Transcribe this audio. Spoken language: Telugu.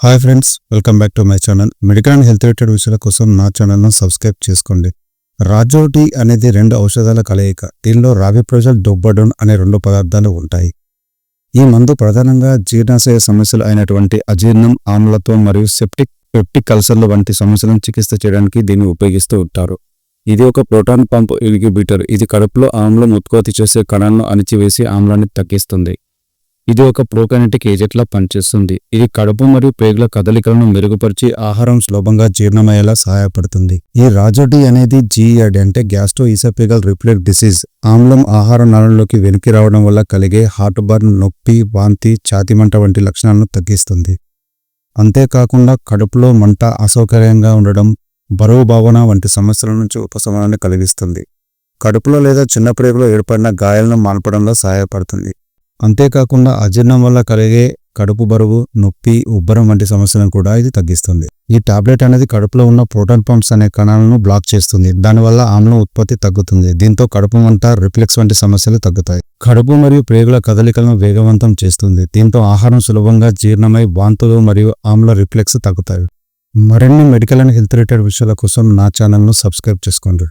Hi friends, welcome back to my channel. Medical and health related విషయాల కోసం నా ఛానల్ను సబ్స్క్రైబ్ చేసుకోండి. రాజోటి అనేది 2 ఔషధాల కలయిక. దీనిలో రావిప్రోజల్, డోపాడోన్ అనే 2 పదార్థాలు ఉంటాయి. ఈ మందు ప్రధానంగా జీర్ణాశయ సమస్యలు అయినటువంటి అజీర్ణం, ఆమ్లత్వం మరియు పెప్టిక్ అల్సర్లు వంటి సమస్యలను చికిత్స చేయడానికి దీన్ని ఉపయోగిస్తూ ఉంటారు. ఇది ఒక ప్రోటాన్ పంప్ ఇన్హిబిటర్. ఇది కడుపులో ఆమ్లం ఉత్పత్తి చేసే కణాలను అణిచివేసి ఆమ్లాన్ని తగ్గిస్తుంది. ఇది ఒక ప్రోకైనెటిక్ ఏజెంట్లా పనిచేస్తుంది. ఇది కడుపు మరియు పేగుల కదలికలను మెరుగుపరిచి ఆహారం సులభంగా జీర్ణమయ్యేలా సహాయపడుతుంది. ఈ రాజోటి అనేది GERD అంటే గ్యాస్ట్రోఇసోఫేగల్ రిఫ్లెక్స్ డిసీజ్. ఆమ్లం ఆహార నాళంలోకి వెనక్కి రావడం వల్ల కలిగే హార్ట్ బర్న్, నొప్పి, వాంతి, ఛాతీ మంట వంటి లక్షణాలను తగ్గిస్తుంది. అంతేకాకుండా కడుపులో మంట, అసౌకర్యంగా ఉండడం, బరువు భావన వంటి సమస్యల నుంచి ఉపశమనాన్ని కలిగిస్తుంది. కడుపులో లేదా చిన్న ప్రేగులో ఏర్పడిన గాయాలను మాన్పడంలో సహాయపడుతుంది. అంతేకాకుండా అజీర్ణం వల్ల కలిగే కడుపు బరువు, నొప్పి, ఉబ్బరం వంటి సమస్యలను కూడా ఇది తగ్గిస్తుంది. ఈ టాబ్లెట్ అనేది కడుపులో ఉన్న ప్రోటాన్ పంప్స్ అనే కణాలను బ్లాక్ చేస్తుంది. దానివల్ల ఆమ్లం ఉత్పత్తి తగ్గుతుంది. దీంతో కడుపు మంట, రిఫ్లెక్స్ వంటి సమస్యలు తగ్గుతాయి. కడుపు మరియు ప్రేగుల కదలికలను వేగవంతం చేస్తుంది. దీంతో ఆహారం సులభంగా జీర్ణమై వాంతులు మరియు ఆమ్ల రిఫ్లెక్స్ తగ్గుతాయి. మరిన్ని మెడికల్ అండ్ హెల్త్ రిలేటెడ్ విషయాల కోసం నా ఛానల్ను సబ్స్క్రైబ్ చేసుకోండి.